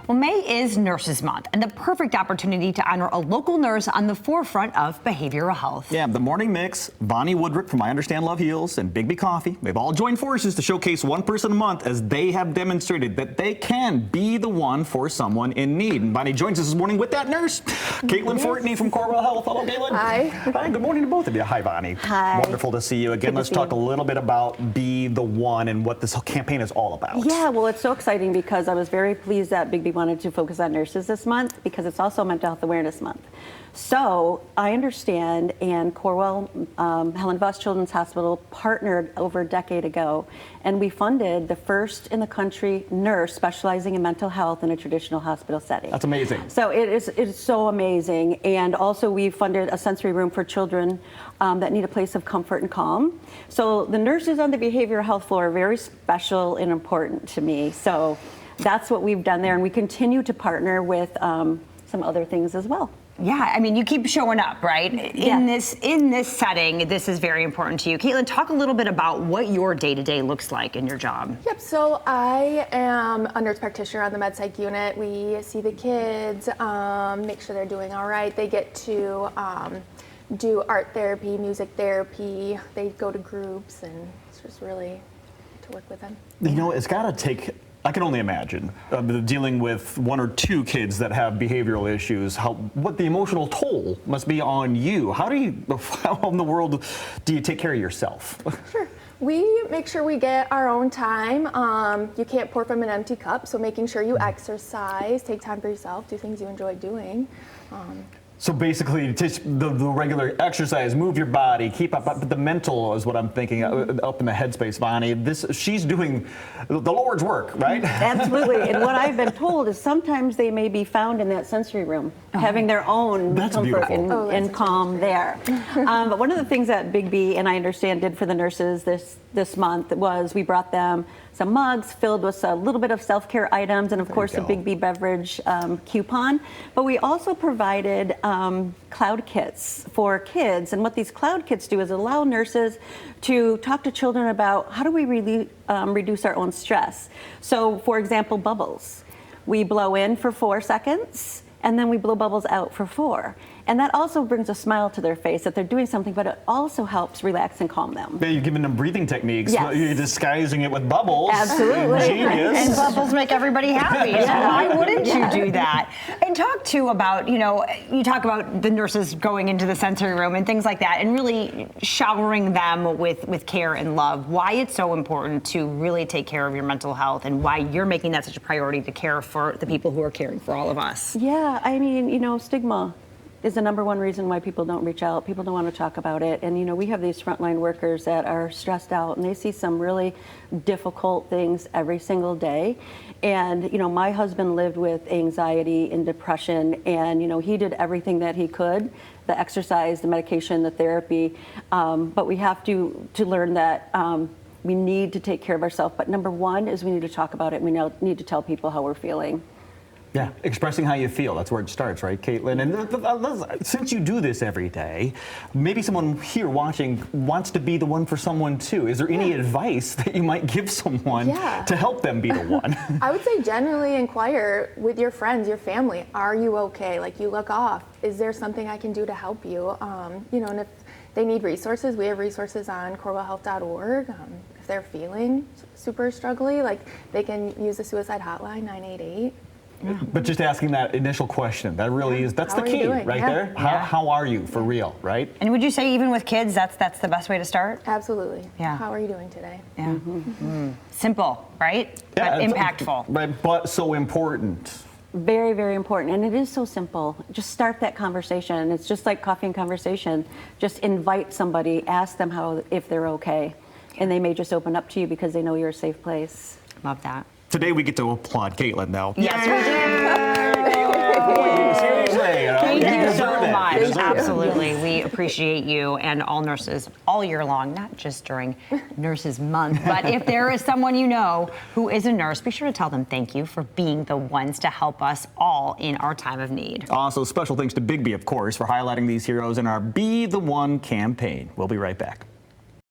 Well, May is Nurses Month, and the perfect opportunity to honor a local nurse on the forefront of behavioral health. Yeah, the Morning Mix, Bonnie Woodrick from I Understand Love Heals, and Bigby Coffee, they've all joined forces to showcase one person a month as they have demonstrated that they can be the one for someone in need. And Bonnie joins us this morning with that nurse, Caitlin Fortney from Corewell Health. Hello, Caitlin. Hi. Hi, good morning to both of you. Hi, Bonnie. Hi. Wonderful to see you again. Let's talk a little bit about Be the One and what this campaign is all about. Yeah, well, it's so exciting because I was very pleased that Bigby wanted to focus on nurses this month because it's also Mental Health Awareness Month. So I Understand and Corewell Helen Voss Children's Hospital partnered over a decade ago, and we funded the first in the country nurse specializing in mental health in a traditional hospital setting. That's amazing. So it is so amazing. And also we funded a sensory room for children that need a place of comfort and calm. So the nurses on the behavioral health floor are very special and important to me. So that's what we've done there, and we continue to partner with some other things as well. Yeah, I mean, you keep showing up, right? In this setting, this is very important to you. Caitlin, talk a little bit about what your day-to-day looks like in your job. Yep, so I am a nurse practitioner on the med psych unit. We see the kids, make sure they're doing all right. They get to do art therapy, music therapy. They go to groups, and it's just really to work with them. You know, it's got to take, I can only imagine, dealing with one or two kids that have behavioral issues, what the emotional toll must be on you. How in the world do you take care of yourself? Sure. We make sure we get our own time. You can't pour from an empty cup, so making sure you exercise, take time for yourself, do things you enjoy doing. So basically, just the regular exercise, move your body, keep up. But the mental is what I'm thinking, up in the headspace, Bonnie. She's doing the Lord's work, right? Absolutely. And what I've been told is sometimes they may be found in that sensory room, having their own comfort and calm there. But one of the things that Bigby and I Understand did for the nurses this month was we brought them some mugs filled with a little bit of self-care items, and of course a Bigby beverage coupon. But we also provided cloud kits for kids, and what these cloud kits do is allow nurses to talk to children about how do we really reduce our own stress. So for example, bubbles. We blow in for 4 seconds, and then we blow bubbles out for 4. And that also brings a smile to their face that they're doing something, but it also helps relax and calm them. Yeah, you're giving them breathing techniques. Yes. You're disguising it with bubbles. Absolutely. Genius. And bubbles make everybody happy. So why wouldn't you do that? And talk too about, you talk about the nurses going into the sensory room and things like that, and really showering them with care and love. Why it's so important to really take care of your mental health, and why you're making that such a priority to care for the people who are caring for all of us. Yeah, I mean, stigma is the #1 reason why people don't reach out. People don't want to talk about it. And, we have these frontline workers that are stressed out, and they see some really difficult things every single day. And, my husband lived with anxiety and depression, and, he did everything that he could, the exercise, the medication, the therapy. But we have to learn that we need to take care of ourselves. But #1 is we need to talk about it. We need to tell people how we're feeling. Yeah, expressing how you feel. That's where it starts, right, Caitlin? And since you do this every day, maybe someone here watching wants to be the one for someone too. Is there any advice that you might give someone to help them be the one? I would say generally inquire with your friends, your family. Are you okay? Like, you look off. Is there something I can do to help you? And if they need resources, we have resources on corewellhealth.org. If they're feeling super struggling, like, they can use the suicide hotline, 988. But just asking that initial question, that's the key right there. How are you for real, right? And would you say even with kids, that's the best way to start? Absolutely. Yeah. How are you doing today? Yeah. Simple, right? Yeah, but impactful. Right, but so important. Very, very important. And it is so simple. Just start that conversation. It's just like coffee and conversation. Just invite somebody, ask them if they're okay. And they may just open up to you because they know you're a safe place. Love that. Today we get to applaud Caitlin, though. Yes, we do. Seriously, Thank you so much. Absolutely. We appreciate you and all nurses all year long, not just during Nurses Month. But if there is someone you know who is a nurse, be sure to tell them thank you for being the ones to help us all in our time of need. Also, special thanks to Bigby, of course, for highlighting these heroes in our Be the One campaign. We'll be right back.